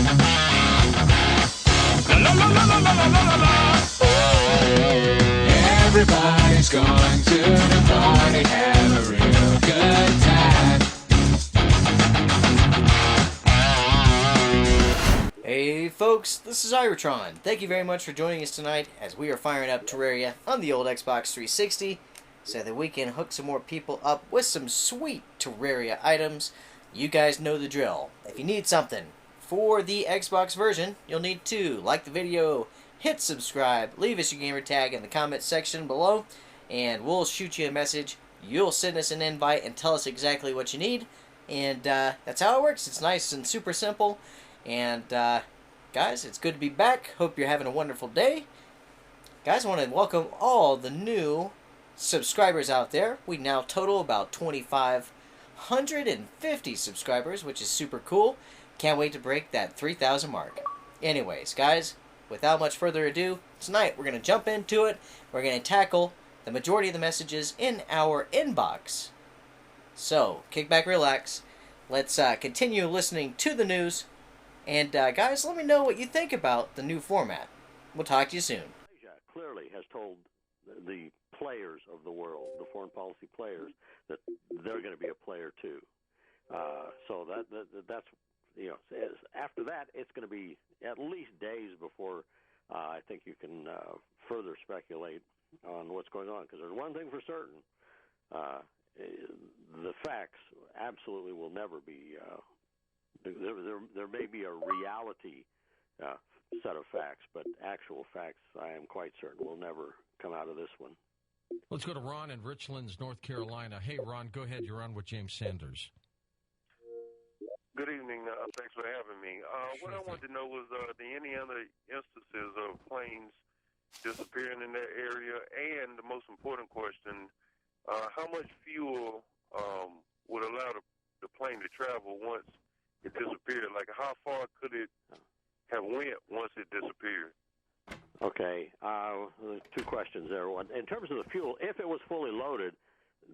La la la la la la la la la. Everybody's going to the party, have a real good time. Hey folks, this is Iratron. Thank you very much for joining us tonight as we are firing up Terraria on the old Xbox 360 so that we can hook some more people up with some sweet Terraria items. You guys know the drill. If you need something for the Xbox version, you'll need to like the video, hit subscribe, leave us your gamer tag in the comment section below, and we'll shoot you a message. You'll send us an invite and tell us exactly what you need, and that's how it works. It's nice and super simple. And, guys, it's good to be back. Hope you're having a wonderful day. Guys, I want to welcome all the new subscribers out there. We now total about 2,550 subscribers, which is super cool. Can't wait to break that 3,000 mark. Anyways, guys, without much further ado, tonight we're going to jump into it. We're going to tackle the majority of the messages in our inbox. So, kick back, relax. Let's continue listening to the news. And, guys, let me know what you think about the new format. We'll talk to you soon. Asia clearly has told the players of the world, the foreign policy players, that they're going to be a player too. So that's, you know, after that, it's going to be at least days before I think you can further speculate on what's going on. Because there's one thing for certain, the facts absolutely will never be... There may be a reality set of facts, but actual facts, I am quite certain, will never come out of this one. Let's go to Ron in Richlands, North Carolina. Hey, Ron, go ahead. You're on with James Sanders. Good evening. Thanks for having me. What I wanted to know was any other instances of planes disappearing in that area, and the most important question, how much fuel would allow the plane to travel once it disappeared? Like, how far could it have went once it disappeared? Okay, two questions there. One, in terms of the fuel, if it was fully loaded,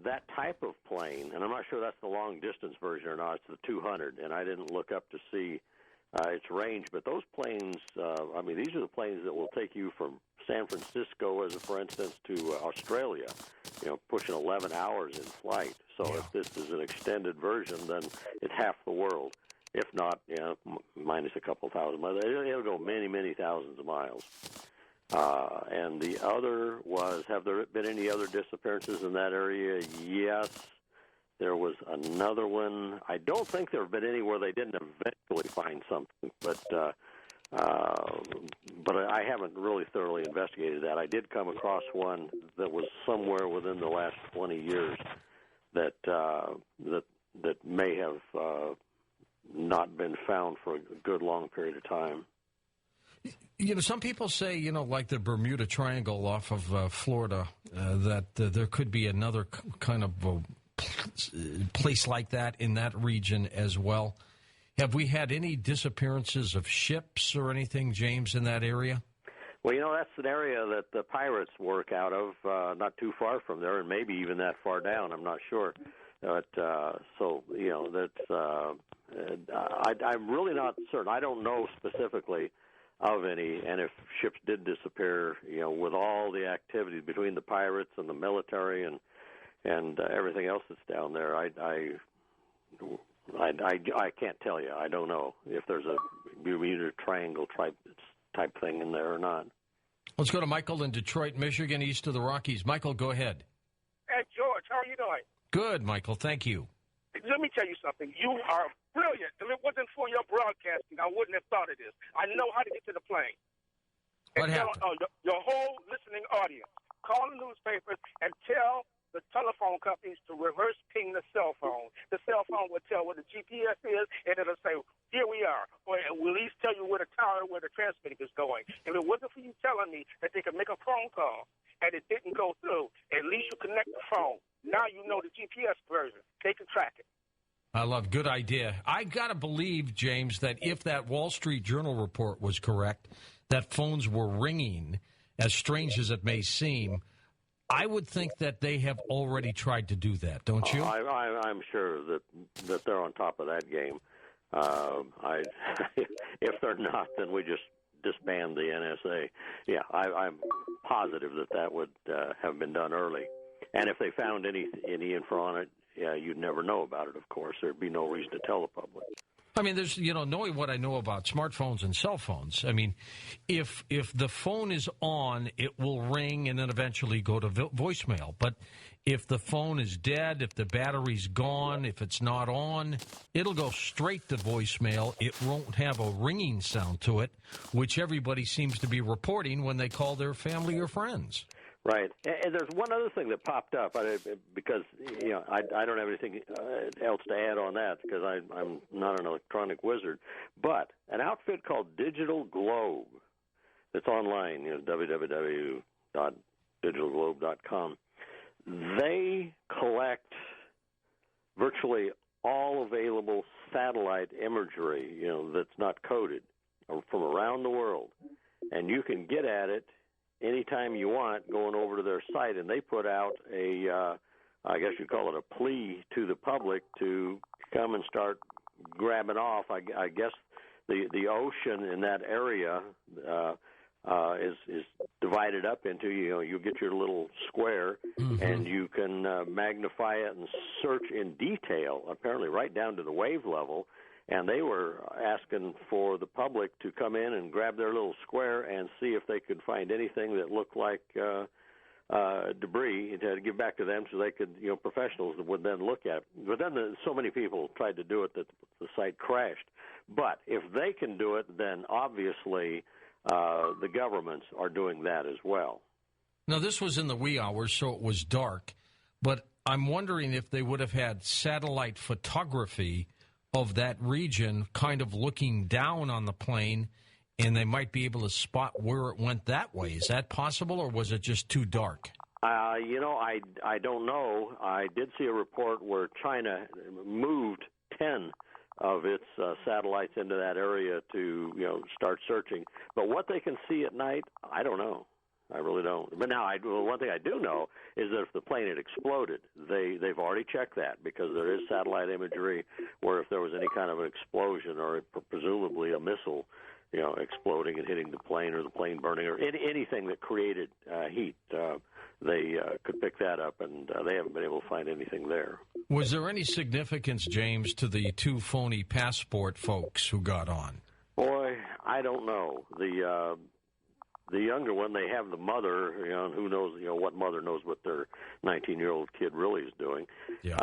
that type of plane, and I'm not sure that's the long-distance version or not, it's the 200, and I didn't look up to see its range, but those planes, I mean, these are the planes that will take you from San Francisco, as for instance, to Australia, you know, pushing 11 hours in flight. So if this is an extended version, then it's half the world. If not, you know, minus a couple thousand miles. It'll go many, many thousands of miles. And the other was, have there been any other disappearances in that area? Yes. There was another one. I don't think there have been any where they didn't eventually find something, but I haven't really thoroughly investigated that. I did come across one that was somewhere within the last 20 years that may have not been found for a good long period of time. You know, some people say, you know, like the Bermuda Triangle off of Florida, that there could be another kind of place like that in that region as well. Have we had any disappearances of ships or anything, James, in that area? Well, you know, that's an area that the pirates work out of, not too far from there, and maybe even that far down. I'm not sure. But so, you know, that's I'm really not certain. I don't know specifically of any, and if ships did disappear, you know, with all the activity between the pirates and the military and everything else that's down there, I can't tell you. I don't know if there's a Bermuda Triangle type thing in there or not. Let's go to Michael in Detroit, Michigan, east of the Rockies. Michael, go ahead. Hey, George, how are you doing? Good, Michael. Thank you. Let me tell you something. You are brilliant. If it wasn't for your broadcasting, I wouldn't have thought of this. I know how to get to the plane. What happened? Your whole listening audience. Call the newspapers and tell the telephone companies to reverse ping the cell phone. The cell phone will tell where the GPS is, and it'll say, here we are. Or it will at least tell you where the tower, where the transmitter is going. If it wasn't for you telling me that they could make a phone call and it didn't go through, at least you connect the phone. Now you know the GPS version. They can track it. I love, good idea. I got to believe, James, that if that Wall Street Journal report was correct, that phones were ringing, as strange as it may seem, I would think that they have already tried to do that, don't you? I'm sure that they're on top of that game. I, if they're not, then we just disband the NSA. Yeah, I'm positive that would have been done early. And if they found any info on it, yeah, you'd never know about it, of course. There'd be no reason to tell the public. I mean, there's, knowing what I know about smartphones and cell phones, I mean, if the phone is on, it will ring and then eventually go to voicemail. But if the phone is dead, if the battery's gone, if it's not on, it'll go straight to voicemail. It won't have a ringing sound to it, which everybody seems to be reporting when they call their family or friends. Right. And there's one other thing that popped up, because I don't have anything else to add on that because I'm not an electronic wizard. But an outfit called Digital Globe that's online, www.digitalglobe.com, they collect virtually all available satellite imagery, that's not coded from around the world. And you can get at it anytime you want going over to their site, and they put out I guess you'd call it a plea to the public to come and start grabbing off. I guess the ocean in that area is divided up into, you get your little square, and you can magnify it and search in detail, apparently right down to the wave level. And they were asking for the public to come in and grab their little square and see if they could find anything that looked like debris to give back to them so they could, professionals would then look at it. But then so many people tried to do it that the site crashed. But if they can do it, then obviously the governments are doing that as well. Now, this was in the wee hours, so it was dark. But I'm wondering if they would have had satellite photography of that region kind of looking down on the plane, and they might be able to spot where it went that way. Is that possible, or was it just too dark? I don't know. I did see a report where China moved 10 of its satellites into that area to, start searching. But what they can see at night, I don't know. I really don't. But now, one thing I do know is that if the plane had exploded, they've already checked that because there is satellite imagery where if there was any kind of an explosion or presumably a missile, exploding and hitting the plane or the plane burning or anything that created heat, they could pick that up, and they haven't been able to find anything there. Was there any significance, James, to the two phony passport folks who got on? Boy, I don't know. The younger one, they have the mother, and who knows, what mother knows what their 19-year-old kid really is doing. Yeah.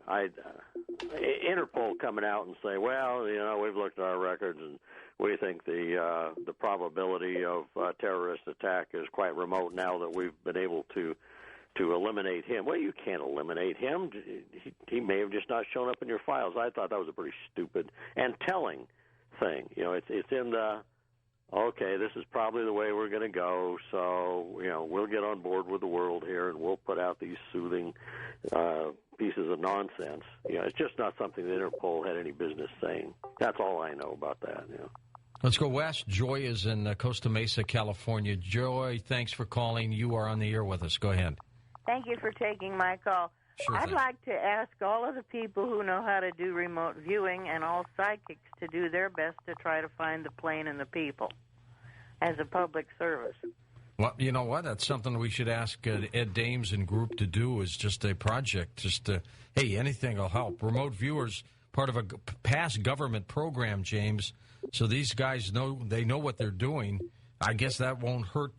Interpol coming out and say, well, we've looked at our records and we think the probability of a terrorist attack is quite remote now that we've been able to eliminate him. Well, you can't eliminate him. He may have just not shown up in your files. I thought that was a pretty stupid and telling thing. It's in the, okay, this is probably the way we're going to go, so, we'll get on board with the world here and we'll put out these soothing pieces of nonsense. It's just not something that Interpol had any business saying. That's all I know about that. Let's go west. Joy is in Costa Mesa, California. Joy, thanks for calling. You are on the air with us. Go ahead. Thank you for taking my call. Sure I'd thing. like to ask all of the people who know how to do remote viewing and all psychics to do their best to try to find the plane and the people as a public service. Well, you know what? That's something we should ask Ed Dames and group to do is just a project. Hey, anything will help. Remote viewers, part of a past government program, James. So these guys know what they're doing. I guess that won't hurt.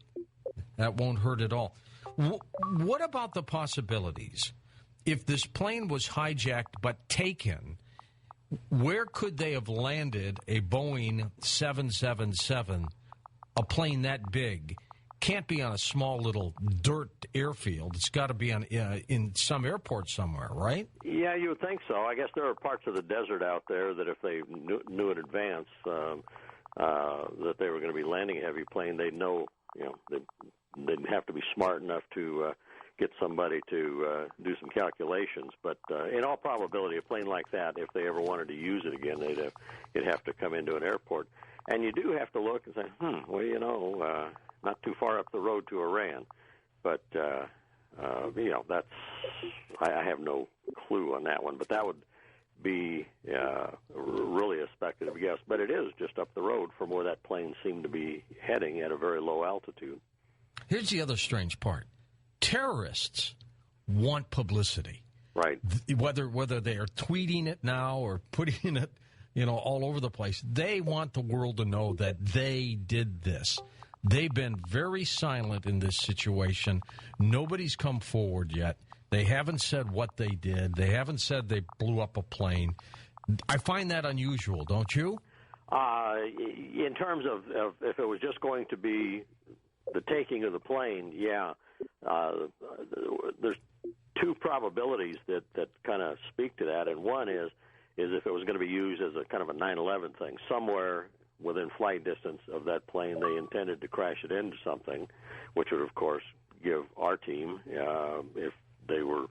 That won't hurt at all. What about the possibilities? If this plane was hijacked but taken, where could they have landed a Boeing 777, a plane that big? Can't be on a small little dirt airfield. It's got to be in some airport somewhere, right? Yeah, you would think so. I guess there are parts of the desert out there that if they knew in advance that they were going to be landing a heavy plane, they'd know, they'd have to be smart enough to get somebody to do some calculations. But in all probability, a plane like that, if they ever wanted to use it again, it'd have to come into an airport. And you do have to look and say, well, not too far up the road to Iran. But, that's, I have no clue on that one. But that would be really a speculative guess, but it is just up the road from where that plane seemed to be heading at a very low altitude. Here's the other strange part. Terrorists want publicity. Right. Whether they are tweeting it now or putting it, all over the place, they want the world to know that they did this. They've been very silent in this situation. Nobody's come forward yet. They haven't said what they did. They haven't said they blew up a plane. I find that unusual, don't you? In terms of if it was just going to be the taking of the plane, yeah. There's two probabilities that kind of speak to that, and one is if it was going to be used as a kind of a 9/11 thing. Somewhere within flight distance of that plane, they intended to crash it into something, which would, of course, give our team, if they were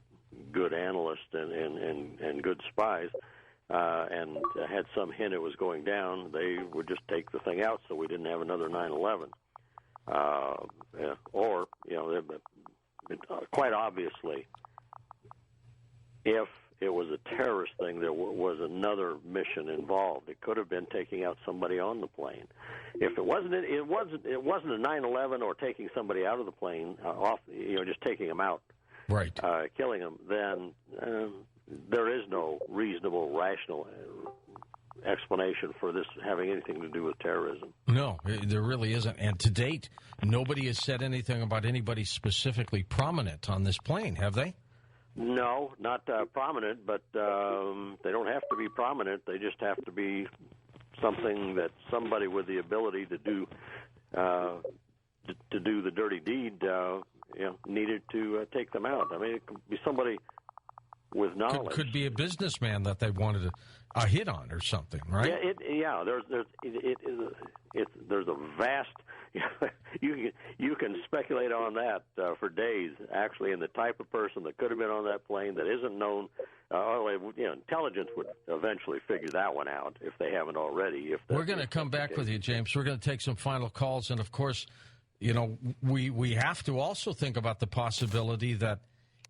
good analysts and good spies, and had some hint it was going down, they would just take the thing out so we didn't have another 9/11. Or, quite obviously, if it was a terrorist thing, there was another mission involved. It could have been taking out somebody on the plane. If it wasn't a 9/11 or taking somebody out of the plane off, just taking them out, right, killing them, then there is no reasonable, rational explanation for this having anything to do with terrorism. No, there really isn't. And to date, nobody has said anything about anybody specifically prominent on this plane, have they? No, not prominent, but they don't have to be prominent. They just have to be something that somebody with the ability to do the dirty deed needed to take them out. I mean, it could be somebody with knowledge. Could be a businessman that they wanted a hit on or something, right? Yeah, there's a vast. You can speculate on that for days, actually, and the type of person that could have been on that plane that isn't known. Intelligence would eventually figure that one out if they haven't already. We're going to come back with you, James. We're going to take some final calls, and of course, we have to also think about the possibility that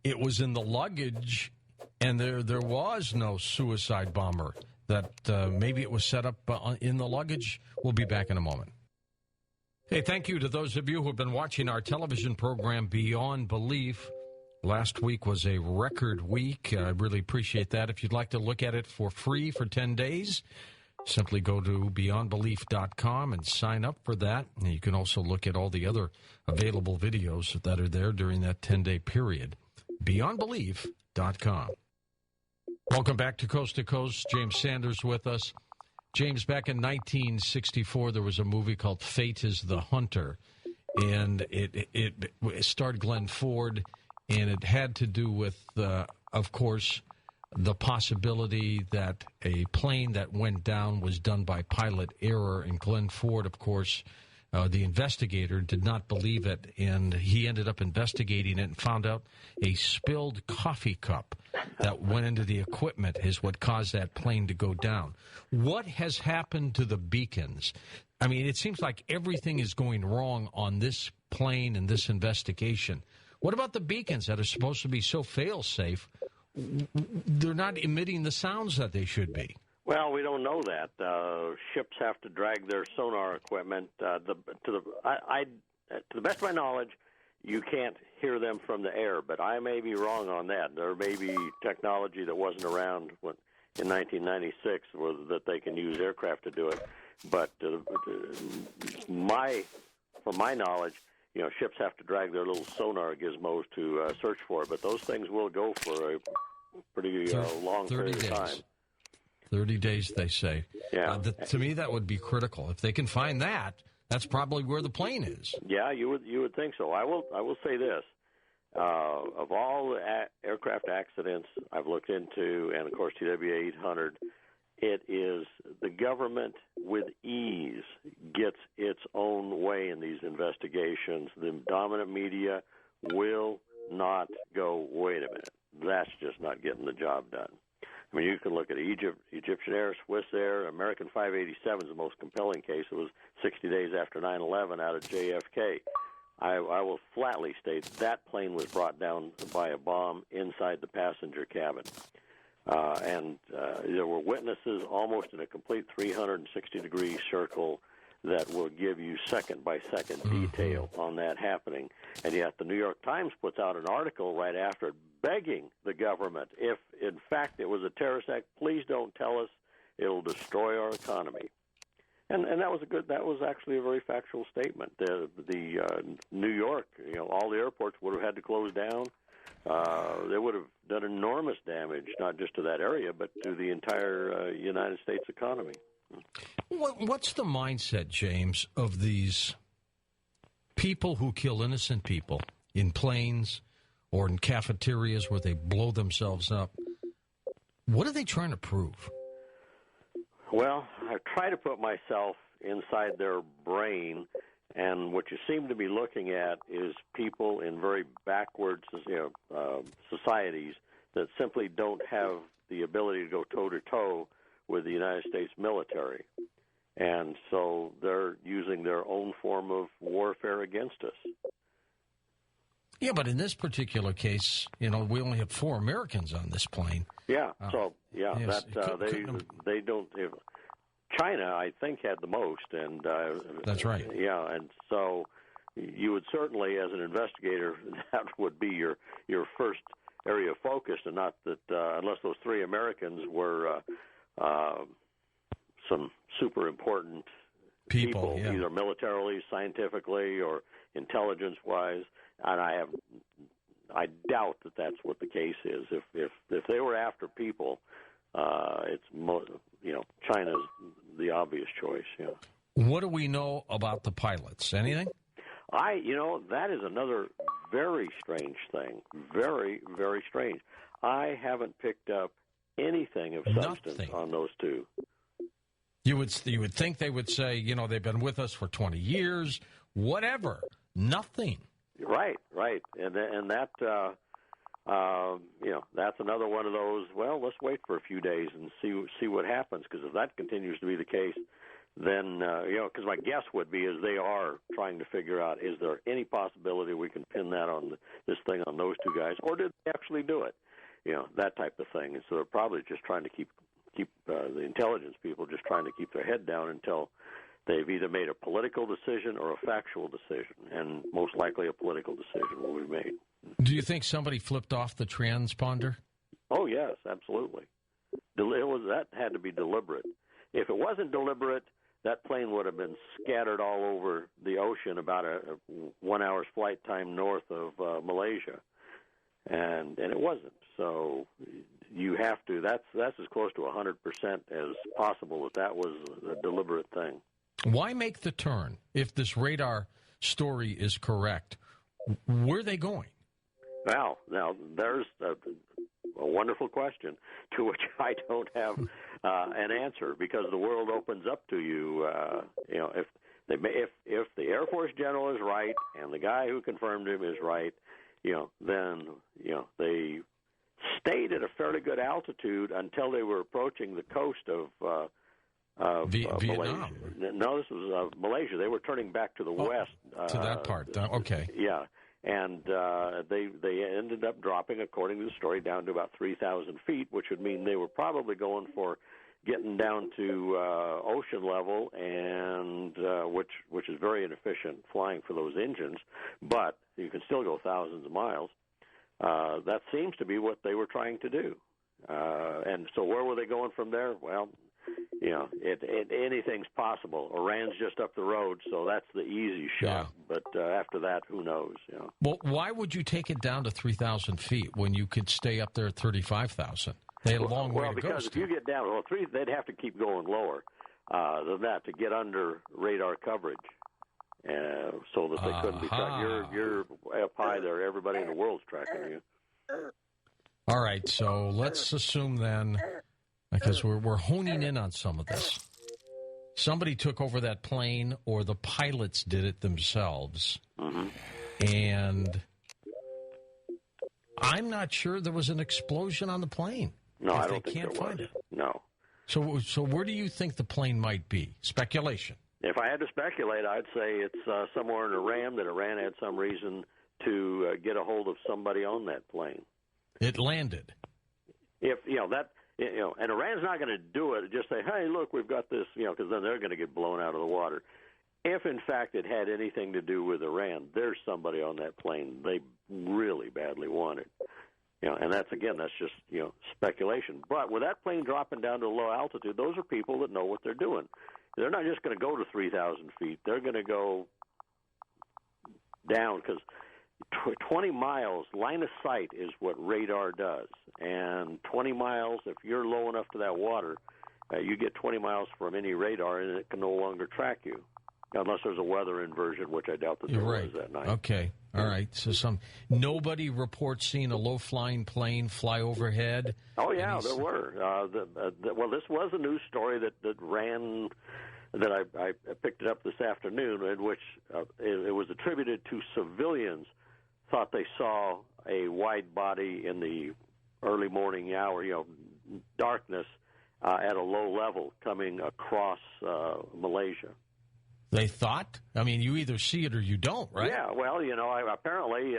it was in the luggage, and there was no suicide bomber. That maybe it was set up in the luggage. We'll be back in a moment. Hey, thank you to those of you who have been watching our television program Beyond Belief. Last week was a record week. I really appreciate that. If you'd like to look at it for free for 10 days, simply go to beyondbelief.com and sign up for that. And you can also look at all the other available videos that are there during that 10-day period. beyondbelief.com. Welcome back to Coast. James Sanders with us. James, back in 1964, there was a movie called Fate is the Hunter, and it starred Glenn Ford, and it had to do with, of course, the possibility that a plane that went down was done by pilot error, and Glenn Ford, of course, the investigator, did not believe it, and he ended up investigating it and found out a spilled coffee cup that went into the equipment is what caused that plane to go down. What has happened to the beacons? I mean, it seems like everything is going wrong on this plane and this investigation. What about the beacons that are supposed to be so fail-safe? They're not emitting the sounds that they should be. Well, we don't know that. Ships have to drag their sonar equipment. To the best of my knowledge, you can't hear them from the air, but I may be wrong on that. There may be technology that wasn't around in 1996 that they can use aircraft to do it. But from my knowledge, ships have to drag their little sonar gizmos to search for it. But those things will go for a pretty long period of time. 30 days, they say. Yeah. To me, that would be critical. If they can find that, that's probably where the plane is. Yeah, you would think so. I will say this: of all the aircraft accidents I've looked into, and of course TWA 800, it is the government with ease gets its own way in these investigations. The dominant media will not go, wait a minute, that's just not getting the job done. I mean, you can look at Egyptian Air, Swiss Air, American 587 is the most compelling case. It was 60 days after 9/11 out of JFK. I will flatly state that plane was brought down by a bomb inside the passenger cabin. And there were witnesses almost in a complete 360-degree circle that will give you second-by-second detail on that happening. And yet the New York Times puts out an article right after it begging the government, if in fact it was a terrorist act, please don't tell us. It'll destroy our economy. And that was actually a very factual statement. The New York, all the airports would have had to close down. They would have done enormous damage, not just to that area, but to the entire United States economy. What's the mindset, James, of these people who kill innocent people in planes or in cafeterias where they blow themselves up? What are they trying to prove? Well, I try to put myself inside their brain, and what you seem to be looking at is people in very backwards societies that simply don't have the ability to go toe-to-toe with the United States military. And so they're using their own form of warfare against us. Yeah, but in this particular case, we only have 4 Americans on this plane. Yeah, yes, they don't. China, I think, had the most, and that's right. Yeah, and so you would certainly, as an investigator, that would be your first area of focus, and not that unless those 3 Americans were some super important people yeah. Either militarily, scientifically, or intelligence-wise. And I doubt that that's what the case is. If they were after people, China's the obvious choice. Yeah. What do we know about the pilots? Anything? That is another very strange thing. Very, very strange. I haven't picked up anything of substance on those 2. You would think they would say, they've been with us for 20 years, whatever. Nothing. Right, and that that's another one of those. Well, let's wait for a few days and see what happens, because if that continues to be the case, then because my guess would be is they are trying to figure out, is there any possibility we can pin that on this thing on those 2 guys, or did they actually do it? That type of thing. And so they're probably just trying to keep the intelligence people just trying to keep their head down until they've either made a political decision or a factual decision, and most likely a political decision will be made. Do you think somebody flipped off the transponder? Oh, yes, absolutely. That had to be deliberate. If it wasn't deliberate, that plane would have been scattered all over the ocean about a 1 hour's flight time north of Malaysia, and it wasn't. So you have to. That's as close to 100% as possible that was a deliberate thing. Why make the turn if this radar story is correct? Where are they going? Well, now there's a wonderful question to which I don't have an answer, because the world opens up to you. If the Air Force general is right and the guy who confirmed him is right, then they stayed at a fairly good altitude until they were approaching the coast of Vietnam. Malaysia. No, this was Malaysia. They were turning back to the west. To that part. Okay. Yeah. And they ended up dropping, according to the story, down to about 3,000 feet, which would mean they were probably going for getting down to ocean level, and which is very inefficient flying for those engines, but you can still go thousands of miles. That seems to be what they were trying to do. And so where were they going from there? Well, anything's possible. Iran's just up the road, so that's the easy shot. Yeah. But after that, who knows? Well, why would you take it down to 3,000 feet when you could stay up there at 35,000? They had a long way to go. Well, because if you get down, they'd have to keep going lower than that to get under radar coverage, so that they couldn't be tracked. You're up high there. Everybody in the world's tracking you. All right, so let's assume then, because we're honing in on some of this, somebody took over that plane, or the pilots did it themselves, and I'm not sure there was an explosion on the plane. No, I don't think there was. No. So where do you think the plane might be? Speculation. If I had to speculate, I'd say it's somewhere in Iran, that Iran had some reason to get a hold of somebody on that plane. It landed. If and Iran's not going to do it. Just say, hey, look, we've got this, because then they're going to get blown out of the water. If in fact it had anything to do with Iran, there's somebody on that plane they really badly wanted. And that's just speculation. But with that plane dropping down to a low altitude, those are people that know what they're doing. They're not just going to go to 3,000 feet. They're going to go down because 20 miles, line of sight is what radar does. And 20 miles, if you're low enough to that water, you get 20 miles from any radar, and it can no longer track you. Unless there's a weather inversion, which I doubt that there was that night. Okay. All right. So nobody reports seeing a low-flying plane fly overhead? Oh, yeah, there were. Well, this was a news story that ran, that I picked it up this afternoon, in which it was attributed to civilians thought they saw a wide body in the early morning hour, darkness, at a low level coming across Malaysia. They thought? I mean, you either see it or you don't, right? Yeah, well, apparently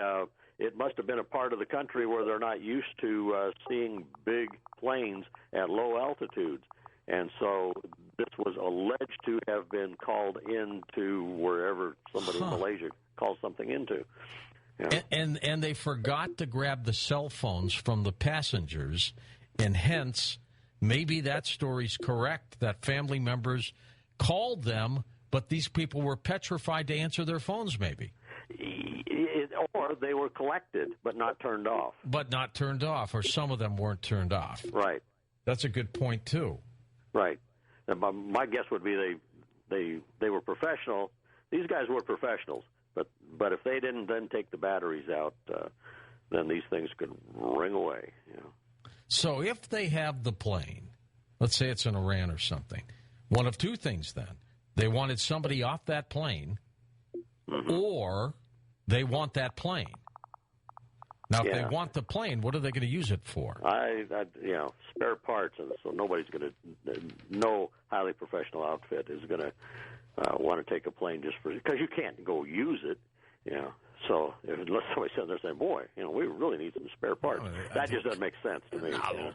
it must have been a part of the country where they're not used to seeing big planes at low altitudes. And so this was alleged to have been called into wherever somebody in Malaysia called something into. And they forgot to grab the cell phones from the passengers, and hence maybe that story's correct, that family members called them, but these people were petrified to answer their phones, maybe. Or they were collected, but not turned off. But not turned off, or some of them weren't turned off. Right. That's a good point, too. Right. And my guess would be they were professional. These guys were professionals, but if they didn't then take the batteries out, then these things could ring away. So if they have the plane, let's say it's in Iran or something, one of two things then. They wanted somebody off that plane, or they want that plane. Now, if they want the plane, what are they going to use it for? Spare parts, and so nobody's going to, no highly professional outfit is going to want to take a plane just for, because you can't go use it, So unless somebody sitting there saying, boy, we really need some spare parts. That just doesn't make sense to me.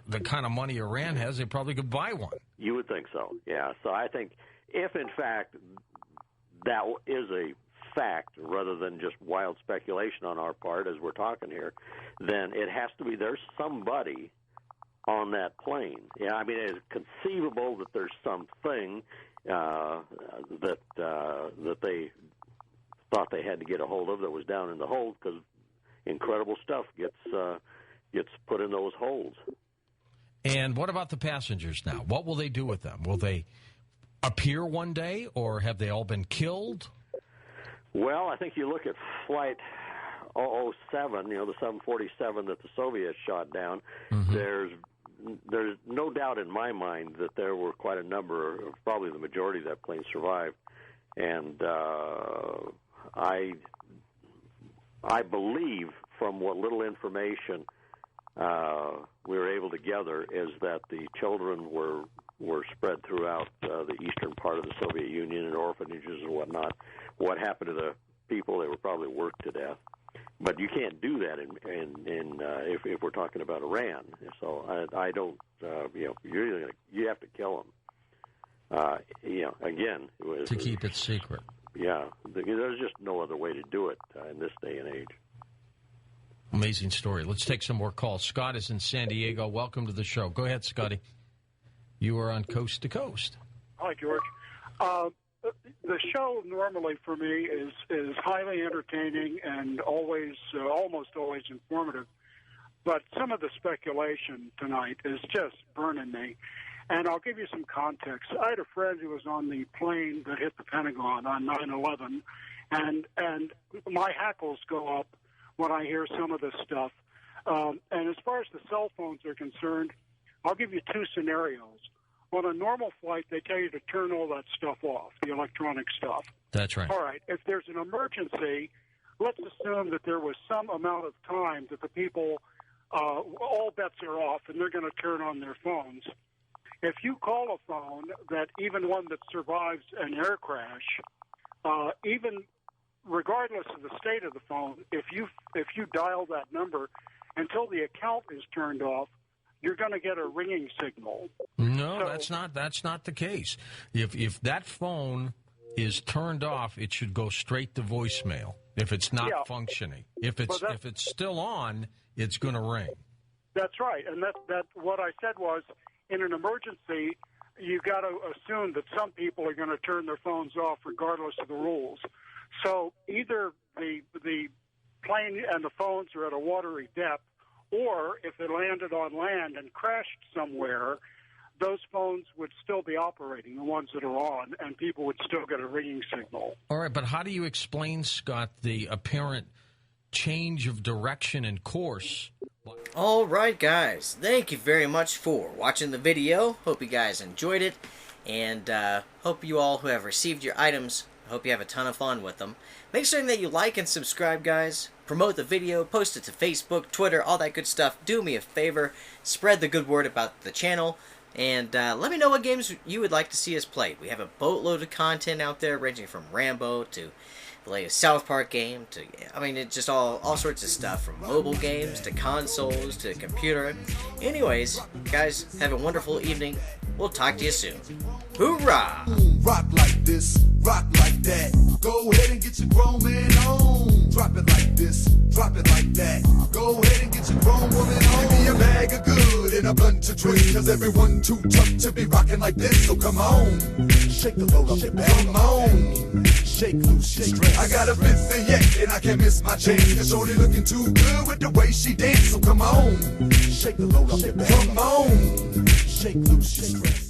The kind of money Iran has, they probably could buy one. You would think so, yeah. So I think if, in fact, that is a fact rather than just wild speculation on our part as we're talking here, then it has to be there's somebody on that plane. Yeah, I mean, it's conceivable that there's something that they thought they had to get a hold of that was down in the hold, because incredible stuff gets put in those holds. And what about the passengers now? What will they do with them? Will they appear one day, or have they all been killed? Well, I think you look at Flight 007, the 747 that the Soviets shot down, there's no doubt in my mind that there were quite a number, probably the majority of that plane survived. And I believe, from what little information we were able to gather, is that the children were spread throughout the eastern part of the Soviet Union in orphanages and whatnot. What happened to the people? They were probably worked to death. But you can't do that if we're talking about Iran. So I don't. You have to kill them. Again, to keep it secret. Yeah, there's just no other way to do it in this day and age. Amazing story. Let's take some more calls. Scott is in San Diego. Welcome to the show. Go ahead, Scotty. You are on Coast to Coast. Hi, George. The show normally for me is highly entertaining and always, almost always informative. But some of the speculation tonight is just burning me. And I'll give you some context. I had a friend who was on the plane that hit the Pentagon on 9/11, and my hackles go up when I hear some of this stuff. And as far as the cell phones are concerned, I'll give you two scenarios. On a normal flight, they tell you to turn all that stuff off, the electronic stuff. That's right. All right. If there's an emergency, let's assume that there was some amount of time that the people, all bets are off, and they're going to turn on their phones. If you call a phone, that even one that survives an air crash, even regardless of the state of the phone, if you dial that number until the account is turned off, you're going to get a ringing signal. No, So- that's not the case. If that phone is turned off, it should go straight to voicemail. If it's not Yeah. functioning, if it's Well, if it's still on, it's going to ring. That's right, and that what I said was, in an emergency, you got to assume that some people are going to turn their phones off regardless of the rules. So either the plane and the phones are at a watery depth, or if they landed on land and crashed somewhere, those phones would still be operating, the ones that are on, and people would still get a ringing signal. All right, but how do you explain, Scott, the apparent change of direction and course? All right, guys. Thank you very much for watching the video. Hope you guys enjoyed it, and hope you all who have received your items, hope you have a ton of fun with them. Make sure that you like and subscribe, guys. Promote the video, post it to Facebook, Twitter, all that good stuff. Do me a favor, spread the good word about the channel, and let me know what games you would like to see us play. We have a boatload of content out there, ranging from Rambo to the latest South Park game to, I mean, it's just all sorts of stuff, from mobile games to consoles to computer. Anyways, guys, have a wonderful evening. We'll talk to you soon. Hoorah! Rock like this, rock like that. Go ahead and get your grown man on. Drop it like this, drop it like that. Go ahead and get your grown woman on. Give me a bag of good and a bunch of tricks, cause everyone too tough to be rocking like this. So come on, shake the load up, come on. Shake loose, shake stress. I got a fifth and yet, and I can't miss my chance. Cause shorty looking too good with the way she dance. So come on, shake the load up, come on. Shake loose, shake stress.